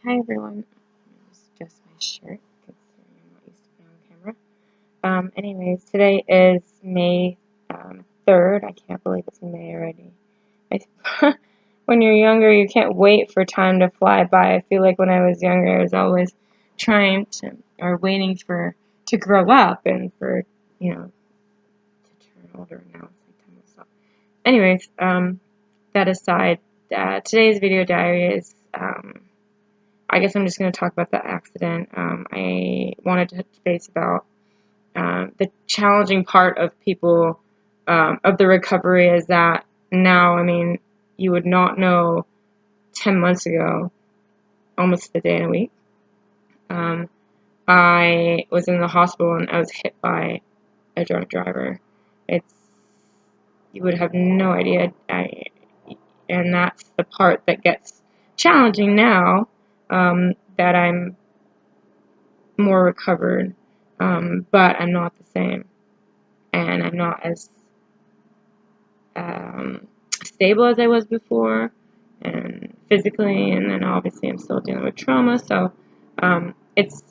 Hi everyone. It's just my shirt considering I'm not used to being on camera. Anyways, today is May 3rd. I can't believe it's May already. When you're younger, you can't wait for time to fly by. I feel like when I was younger, I was always trying to, or waiting to grow up and for, to turn older. Now it's like time to stop. Anyways, that aside, today's video diary is, I guess I'm just going to talk about the accident. I wanted to touch base about the challenging part of people, of the recovery is that now, I mean, you would not know 10 months ago, almost a day and a week. I was in the hospital and I was hit by a drunk driver. You would have no idea. And that's the part that gets challenging now, that I'm more recovered, but I'm not the same, and I'm not as stable as I was before, and physically, and then obviously I'm still dealing with trauma, so it's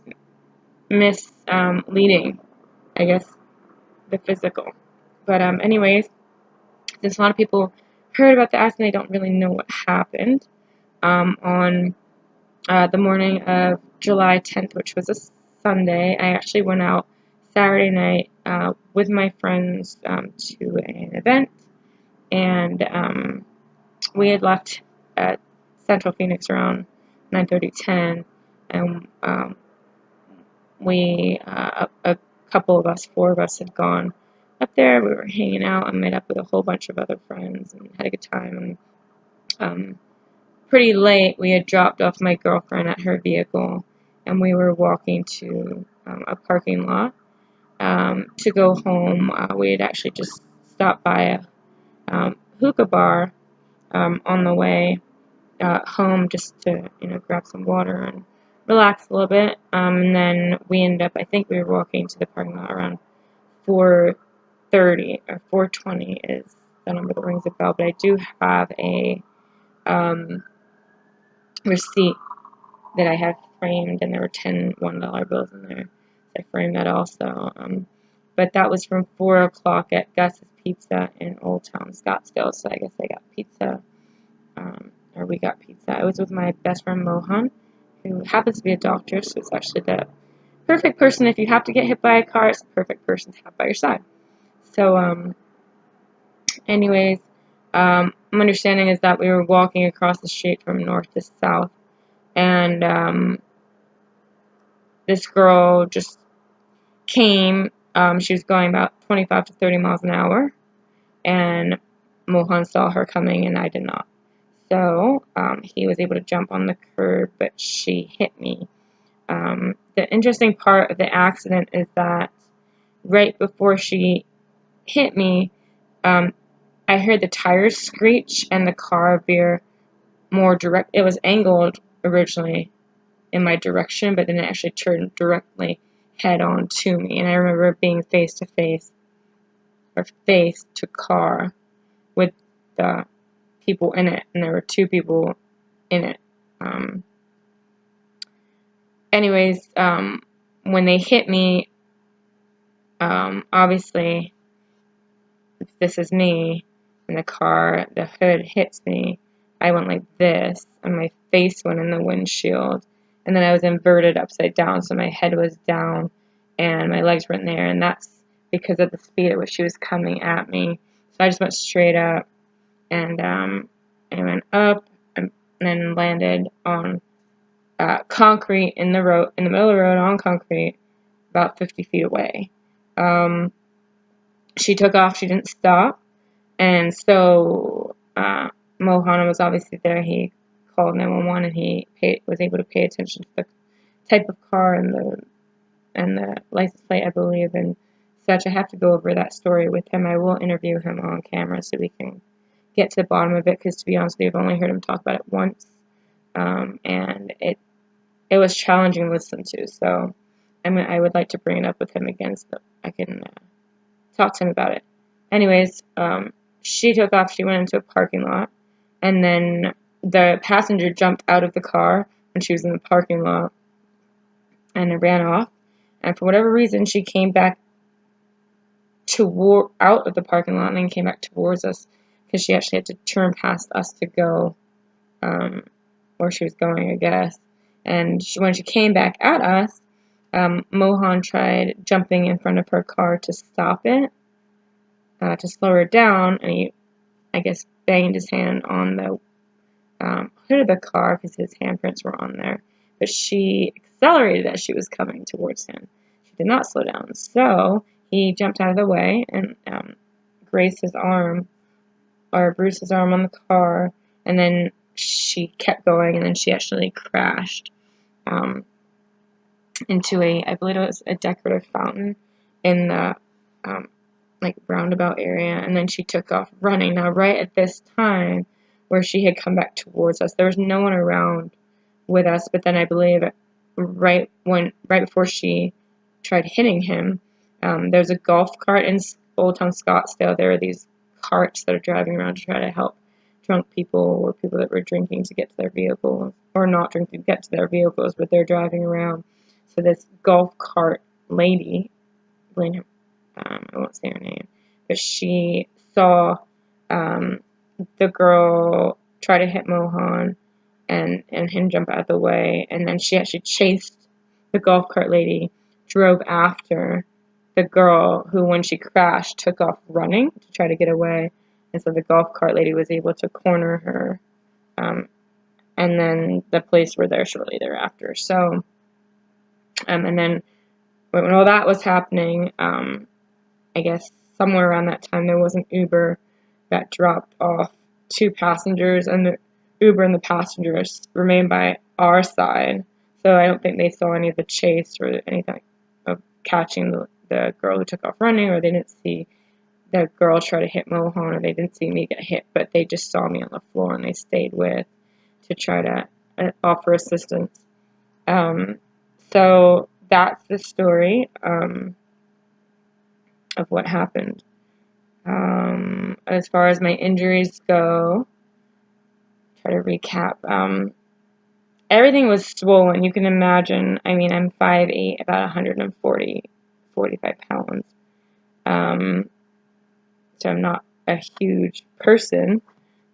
misleading, I guess, the physical. But anyways, since a lot of people heard about the accident, they don't really know what happened. On the morning of July 10th, which was a Sunday, I actually went out Saturday night with my friends to an event, and we had left at Central Phoenix around 9:30, 10, and a couple of us, 4 of us, had gone up there. We were hanging out and met up with a whole bunch of other friends and had a good time. And pretty late, we had dropped off my girlfriend at her vehicle, and we were walking to a parking lot to go home. We had actually just stopped by a hookah bar on the way home just to, grab some water and relax a little bit. And then we ended up, I think we were walking to the parking lot around 4:30 or 4:20 is the number that rings a bell. But I do have a receipt that I have framed, and there were 10 $1 bills in there. So I framed that also. But that was from 4 o'clock at Gus's Pizza in Old Town Scottsdale. So I guess I got pizza, or we got pizza. I was with my best friend Mohan, who happens to be a doctor, so it's actually the perfect person. If you have to get hit by a car, it's the perfect person to have by your side. So, anyways, my understanding is that we were walking across the street from north to south, and this girl just came. She was going about 25 to 30 miles an hour, and Mohan saw her coming, and I did not. So he was able to jump on the curb, but she hit me. The interesting part of the accident is that right before she hit me, I heard the tires screech and the car veer more direct. It was angled originally in my direction, but then it actually turned directly head on to me. And I remember being face to face, or face to car, with the people in it, and there were 2 people in it. Anyways, when they hit me, obviously, if this is me in the car, the hood hits me, I went like this, and my face went in the windshield, and then I was inverted upside down, so my head was down, and my legs were in there, and that's because of the speed at which she was coming at me. So I just went straight up, and I went up, and then landed on concrete in the middle of the road on concrete, about 50 feet away. She took off. She didn't stop, and so Mohan was obviously there. He called 911, and he was able to pay attention to the type of car and the license plate, I believe, and such. I have to go over that story with him. I will interview him on camera so we can get to the bottom of it, because to be honest with you, I've only heard him talk about it once, and it was challenging to listen to. So I would like to bring it up with him again so I can talk to him about it. Anyways, she took off. She went into a parking lot, and then the passenger jumped out of the car, when she was in the parking lot, and I ran off. And for whatever reason, she came back out of the parking lot and then came back towards us because she actually had to turn past us to go where she was going, I guess. And when she came back at us, Mohan tried jumping in front of her car to stop it, to slow her down, and he, I guess, banged his hand on the hood of the car because his handprints were on there. But she accelerated as she was coming towards him. She did not slow down. So he jumped out of the way and grazed his arm, or bruised his arm on the car, and then she kept going, and then she actually crashed into I believe it was a decorative fountain in the like roundabout area, and then she took off running. Now, right at this time where she had come back towards us, there was no one around with us, but then I believe right before she tried hitting him, there's a golf cart in Old Town Scottsdale. There are these carts that are driving around to try to help drunk people or people that were drinking to get to their vehicles, or not drinking to get to their vehicles, but they're driving around. So this golf cart lady, I won't say her name, but she saw the girl try to hit Mohan and him jump out of the way, and then she actually chased the golf cart lady, drove after the girl who, when she crashed, took off running to try to get away, and so the golf cart lady was able to corner her, and then the police were there shortly thereafter. So, and then when all that was happening, I guess somewhere around that time there was an Uber that dropped off 2 passengers, and the Uber and the passengers remained by our side. So I don't think they saw any of the chase or anything of catching the girl who took off running, or they didn't see the girl try to hit Mohan, or they didn't see me get hit, but they just saw me on the floor and they stayed with to try to offer assistance. So that's the story of what happened. As far as my injuries go, try to recap. Everything was swollen. You can imagine. I mean, I'm 5'8", about 45 pounds. So I'm not a huge person,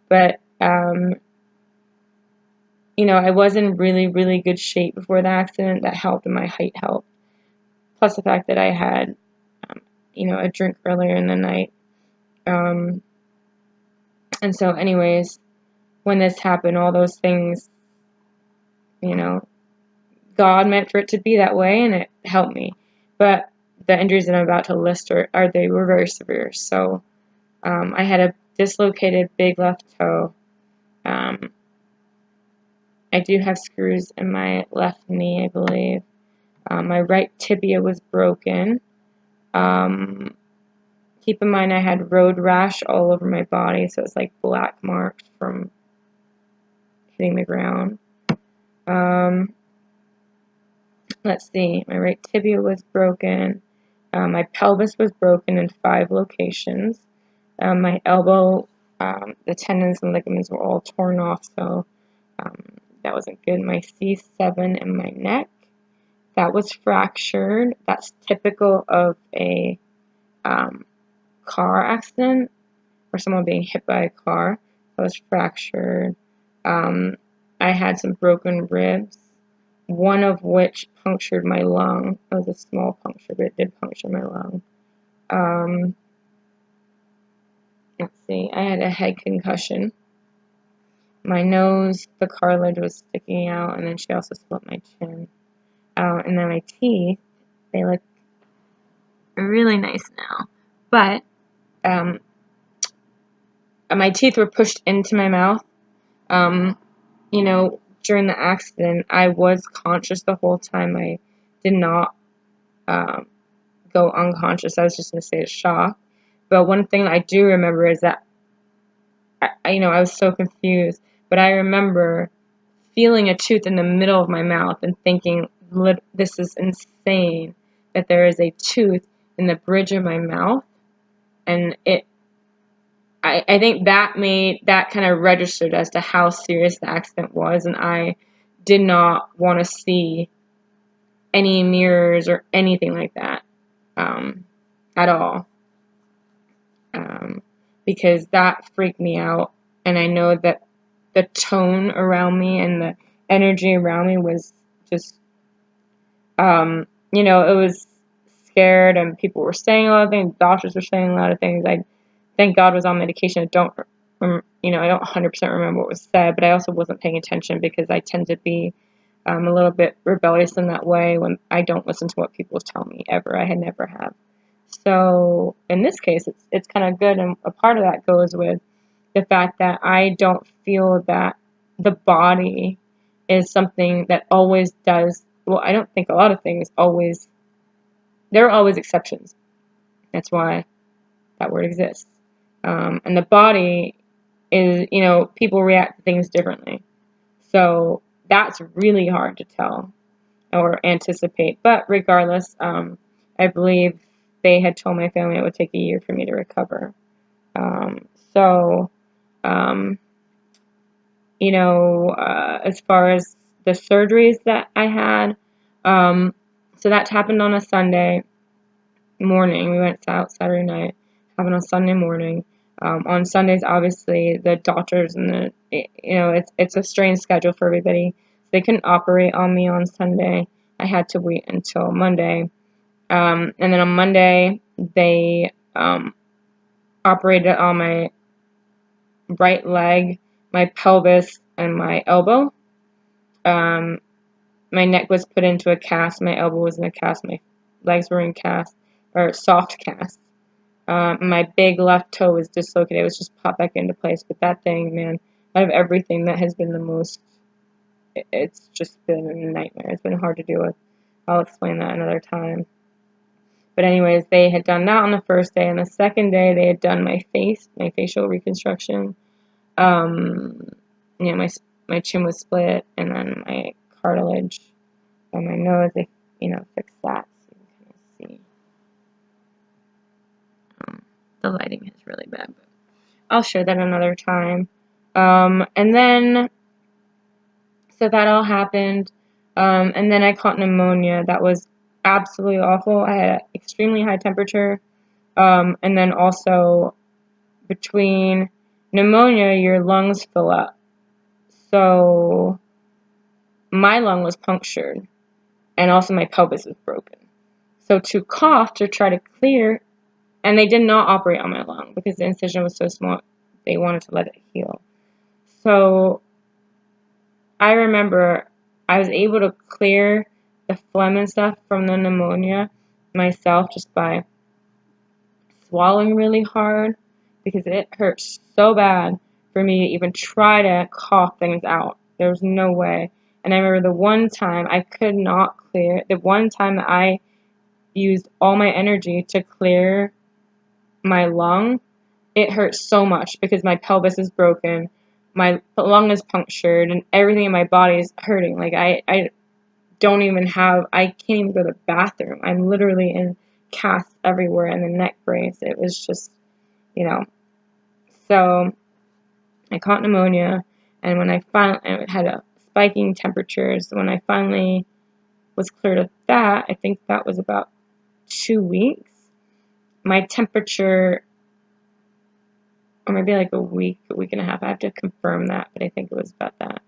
but you know, I was in really, really good shape before the accident. That helped, and my height helped. Plus the fact that I had, you know, a drink earlier in the night. And so anyways, when this happened, all those things, you know, God meant for it to be that way, and it helped me. But the injuries that I'm about to list they were very severe. So I had a dislocated big left toe. I do have screws in my left knee, I believe. My right tibia was broken. Keep in mind I had road rash all over my body, so it's like black marks from hitting the ground. Let's see, my right tibia was broken. My pelvis was broken in 5 locations. My elbow, the tendons and ligaments were all torn off, so that wasn't good. My C7 in my neck, that was fractured. That's typical of a car accident or someone being hit by a car. That was fractured. I had some broken ribs, one of which punctured my lung. It was a small puncture, but it did puncture my lung. Let's see, I had a head concussion. My nose, the cartilage was sticking out, and then she also split my chin. And then my teeth, they look really nice now. But my teeth were pushed into my mouth. You know, during the accident, I was conscious the whole time. I did not go unconscious. I was just in a state of shock. But one thing I do remember is that, I was so confused. But I remember feeling a tooth in the middle of my mouth and thinking, this is insane that there is a tooth in the bridge of my mouth. And I think that kind of registered as to how serious the accident was, and I did not want to see any mirrors or anything like that at all, because that freaked me out. And I know that the tone around me and the energy around me was just, it was scared, and people were saying a lot of things, doctors were saying a lot of things. I thank God was on medication. I don't 100% remember what was said, but I also wasn't paying attention because I tend to be a little bit rebellious in that way when I don't listen to what people tell me ever. I had never have. So in this case, it's kind of good, and a part of that goes with the fact that I don't feel that the body is something that always does. Well, I don't think a lot of things always. There are always exceptions. That's why that word exists. And the body is, people react to things differently. So that's really hard to tell or anticipate. But regardless, I believe they had told my family it would take a year for me to recover. So, as far as the surgeries that I had, so that happened on a Sunday morning. We went out Saturday night, happened on Sunday morning. On Sundays, obviously, the doctors and it's a strange schedule for everybody. They couldn't operate on me on Sunday. I had to wait until Monday. And then on Monday, they operated on my right leg, my pelvis, and my elbow. My neck was put into a cast, my elbow was in a cast, my legs were in cast, or soft cast. My big left toe was dislocated. It was just popped back into place. But that thing, man, out of everything, that has been the most, it's just been a nightmare. It's been hard to deal with. I'll explain that another time. But anyways, they had done that on the first day. And the second day, they had done my facial reconstruction. My chin was split, and then my cartilage on my nose, they, fixed that. So you can kind of see. The lighting is really bad, but I'll share that another time. And then, so that all happened. And then I caught pneumonia. That was absolutely awful. I had an extremely high temperature. And then also, between pneumonia, your lungs fill up. So my lung was punctured, and also my pelvis was broken. So to cough, to try to clear, and they did not operate on my lung because the incision was so small, they wanted to let it heal. So I remember I was able to clear the phlegm and stuff from the pneumonia myself just by swallowing really hard, because it hurt so bad for me to even try to cough things out. There was no way. And I remember the one time I could not clear, the one time that I used all my energy to clear my lung, it hurt so much because my pelvis is broken, my lung is punctured, and everything in my body is hurting. Like, I don't even have, I can't even go to the bathroom. I'm literally in casts everywhere and the neck brace. It was just, So I caught pneumonia, and when I had a spiking temperatures. When I finally was cleared of that, I think that was about 2 weeks. My temperature, or maybe like a week and a half. I have to confirm that, but I think it was about that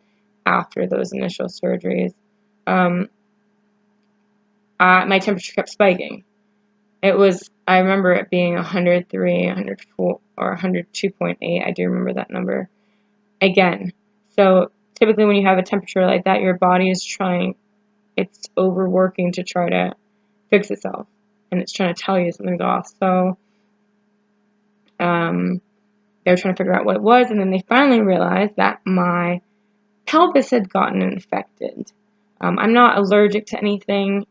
after those initial surgeries. My temperature kept spiking. I remember it being 103, 104, or 102.8. I do remember that number. Again, so typically when you have a temperature like that, your body is it's overworking to try to fix itself, and it's trying to tell you something's off. So, they were trying to figure out what it was, and then they finally realized that my pelvis had gotten infected. I'm not allergic to anything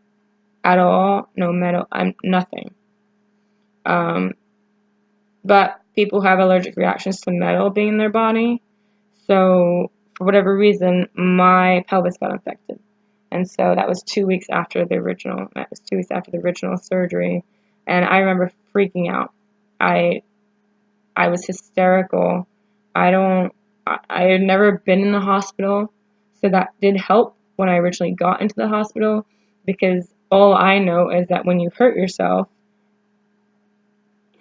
at all, no metal, I'm nothing. But people have allergic reactions to metal being in their body, so for whatever reason, my pelvis got infected. And so that was 2 weeks after the original. That was 2 weeks after the original surgery, and I remember freaking out. I was hysterical. I had never been in the hospital, So that did help when I originally got into the hospital, because all I know is that when you hurt yourself,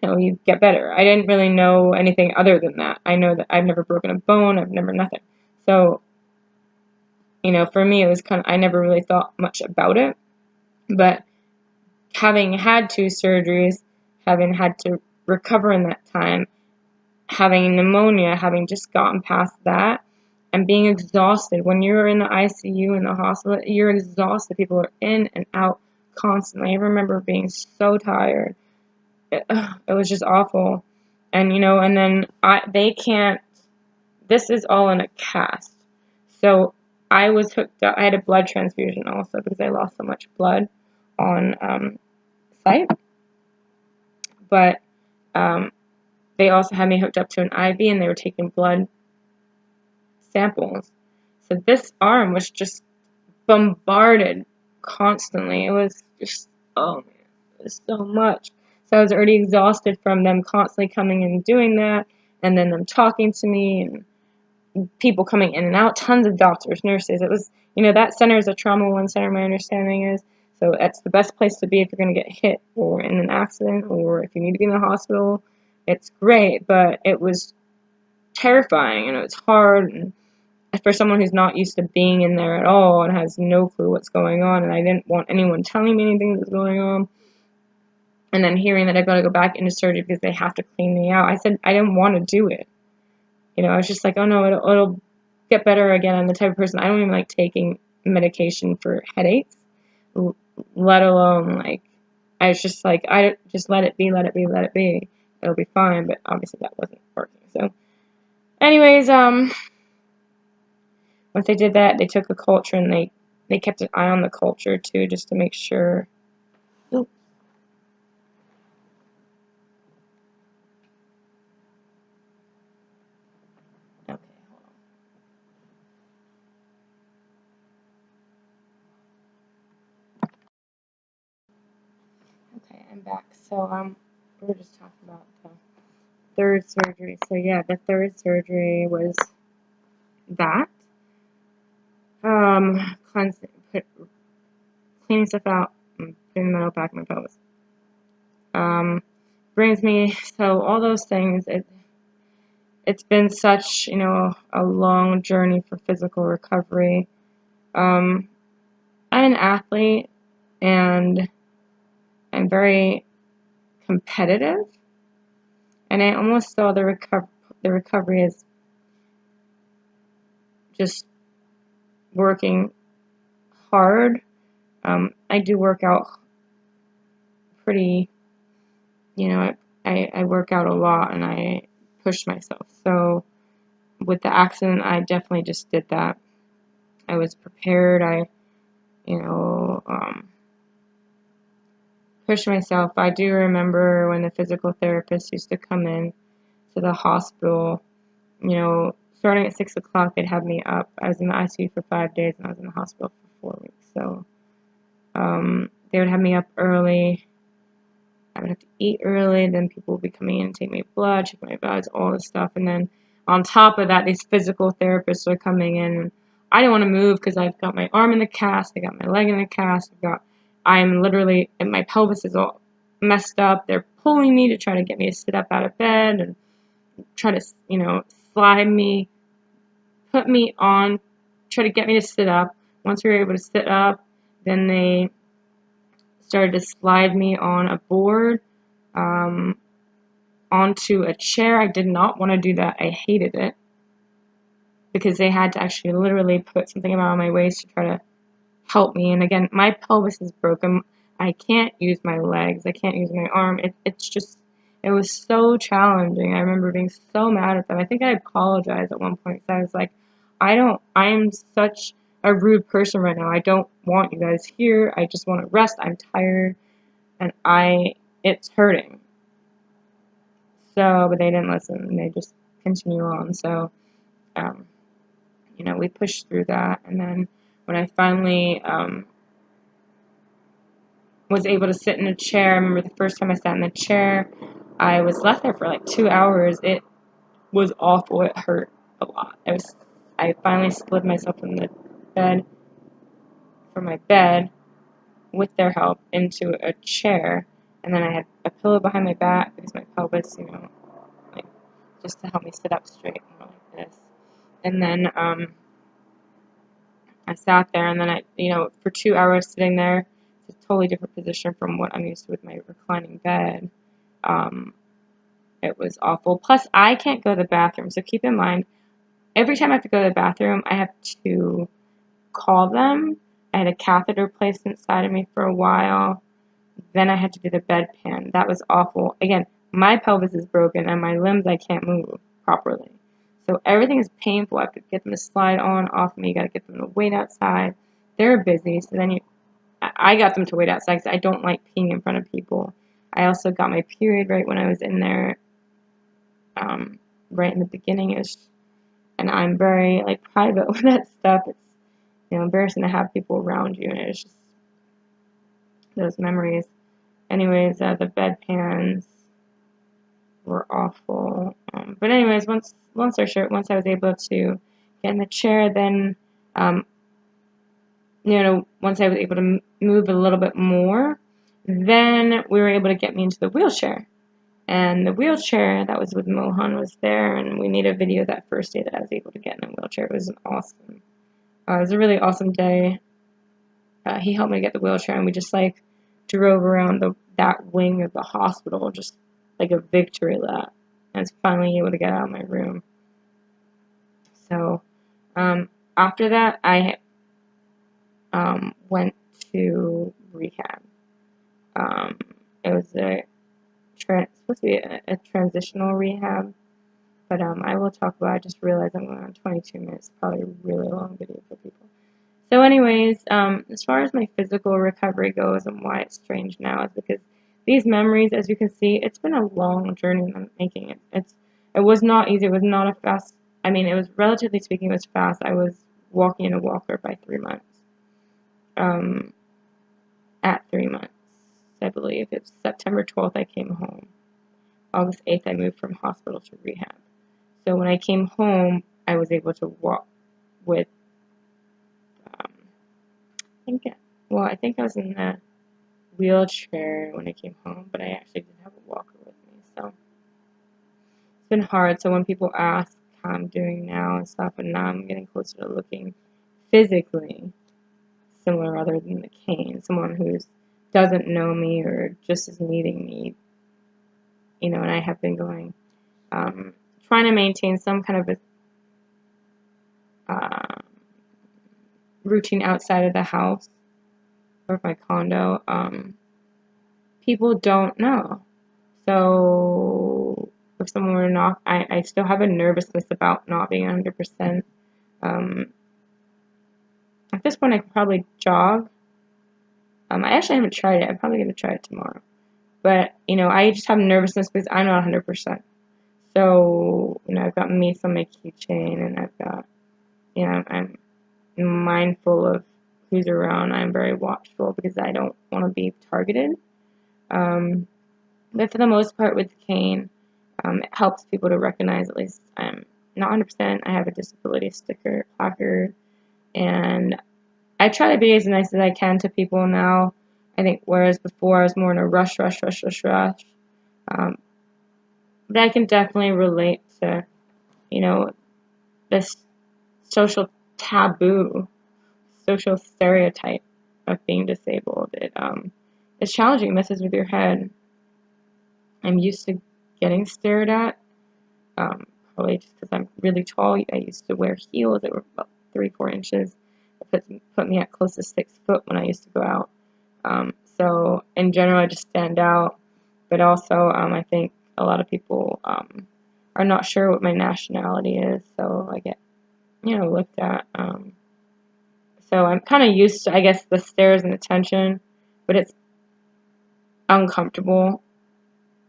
you get better. I didn't really know anything other than that. I know that I've never broken a bone, I've never nothing. So, for me, it was I never really thought much about it. But having had 2 surgeries, having had to recover in that time, having pneumonia, having just gotten past that, and being exhausted. When you're in the ICU in the hospital, you're exhausted. People are in and out constantly. I remember being so tired. It was just awful. And, and then they can't, this is all in a cast. So I was hooked up, I had a blood transfusion also because I lost so much blood on site. But they also had me hooked up to an IV, and they were taking blood samples. So this arm was just bombarded constantly. It was just, oh man, it was so much. So I was already exhausted from them constantly coming and doing that, and then them talking to me, and people coming in and out, tons of doctors, nurses. It was, that center is a trauma 1 center, my understanding is. So that's the best place to be if you're going to get hit or in an accident, or if you need to be in the hospital. It's great, but it was terrifying, and it was hard, and for someone who's not used to being in there at all and has no clue what's going on, and I didn't want anyone telling me anything that was going on. And then hearing that I've got to go back into surgery because they have to clean me out. I said I didn't want to do it. I was just like, oh no, it'll get better again. I'm the type of person, I don't even like taking medication for headaches, let alone I was just like, I just let it be, let it be, let it be. It'll be fine, but obviously that wasn't working. So anyways, once they did that, they took a culture, and they kept an eye on the culture too, just to make sure. Ooh. Okay, hold on. Okay, I'm back. So we were just talking about the 3rd surgery. So yeah, the 3rd surgery was that. Cleaning stuff out, and putting the metal back in my pelvis. Brings me, so all those things, it's been such, a long journey for physical recovery. I'm an athlete, and I'm very competitive, and I almost saw the recovery as just working hard. I do work out pretty, I work out a lot, and I push myself. So with the accident, I definitely just did that. I was prepared. I, pushed myself. I do remember when the physical therapist used to come in to the hospital, starting at 6 o'clock, they'd have me up. I was in the ICU for 5 days, and I was in the hospital for 4 weeks. So they would have me up early. I would have to eat early. Then people would be coming in and take my blood, check my bloods, all this stuff. And then on top of that, these physical therapists are coming in. I didn't want to move because I've got my arm in the cast. I got my leg in the cast. I'm literally, and my pelvis is all messed up. They're pulling me to try to get me to sit up out of bed and try to, slide me, put me on, try to get me to sit up. Once we were able to sit up, then they started to slide me on a board, onto a chair. I did not want to do that. I hated it because they had to actually literally put something around my waist to try to help me. And again, my pelvis is broken. I can't use my legs. I can't use my arm. It was so challenging. I remember being so mad at them. I think I apologized at one point. So I was like, I am such a rude person right now. I don't want you guys here. I just want to rest. I'm tired, and it's hurting. So, but they didn't listen. They just continue on. So, we pushed through that. And then when I finally was able to sit in a chair, I remember the first time I sat in the chair, I was left there for like 2 hours. It was awful. It hurt a lot. I finally split myself in the bed from my bed with their help into a chair, and then I had a pillow behind my back because my pelvis, like just to help me sit up straight, more like this. And then I sat there, and then for 2 hours sitting there, it's a totally different position from what I'm used to with my reclining bed. It was awful. Plus, I can't go to the bathroom, so keep in mind, every time I have to go to the bathroom, I have to call them. I had a catheter placed inside of me for a while. Then I had to do the bedpan. That was awful. Again, my pelvis is broken, and my limbs I can't move properly. So everything is painful. I have to get them to slide on, off me. You got to get them to wait outside. They're busy, so then I got them to wait outside because I don't like peeing in front of people. I also got my period right when I was in there, right in the beginning-ish, and I'm very private with that stuff. It's embarrassing to have people around you, and it's just those memories. Anyways, the bedpans were awful. But anyways, once I was able to get in the chair, then once I was able to move a little bit more, then we were able to get me into the wheelchair. And the wheelchair that was with Mohan was there, and we made a video that first day that I was able to get in a wheelchair. It was awesome. It was a really awesome day. He helped me get the wheelchair, and we just drove around that wing of the hospital, just like a victory lap. I was finally able to get out of my room. So after that, I went to rehab. It was supposed to be a transitional rehab, but I will talk about it. I just realized I'm going on 22 minutes, probably a really long video for people. So anyways, as far as my physical recovery goes and why it's strange now is because these memories, as you can see, it's been a long journey in making it. It was not easy. It was not a fast, it was, relatively speaking, it was fast. I was walking in a walker by 3 months. At 3 months, I believe. It's September 12th I came home. August 8th I moved from hospital to rehab. So when I came home, I was able to walk with, I think I was in the wheelchair when I came home, but I actually didn't have a walker with me, so it's been hard. So when people ask how I'm doing now and stuff, and now I'm getting closer to looking physically similar other than the cane, someone who doesn't know me or just is meeting me, and I have been going, trying to maintain some kind of a routine outside of the house or my condo. People don't know. So if someone were to knock, I still have a nervousness about not being 100%. At this point, I could probably jog. I actually haven't tried it. I'm probably going to try it tomorrow. But, I just have nervousness because I'm not 100%. So, I've got mace on my keychain, and I've got, I'm mindful of who's around. I'm very watchful because I don't want to be targeted. But for the most part with the cane, it helps people to recognize at least I'm not 100%. I have a disability sticker, placard, and I try to be as nice as I can to people now. I think whereas before I was more in a rush. But I can definitely relate to, this social taboo, social stereotype of being disabled. It's challenging. It messes with your head. I'm used to getting stared at, probably just because I'm really tall. I used to wear heels that were about 3-4 inches. It put me at close to 6 foot when I used to go out. So in general, I just stand out. But also, I think a lot of people are not sure what my nationality is, so I get, looked at. So I'm kind of used to, I guess, the stares and attention, but it's uncomfortable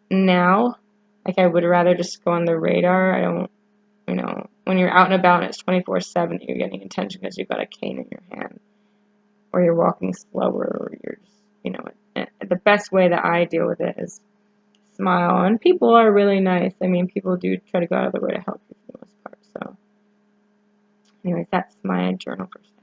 now. I would rather just go on the radar. I don't, when you're out and about and it's 24/7, you're getting attention because you've got a cane in your hand, or you're walking slower, or you're just, the best way that I deal with it is smile, and people are really nice. People do try to go out of their way to help you for the most part. So anyways, that's my journal for today.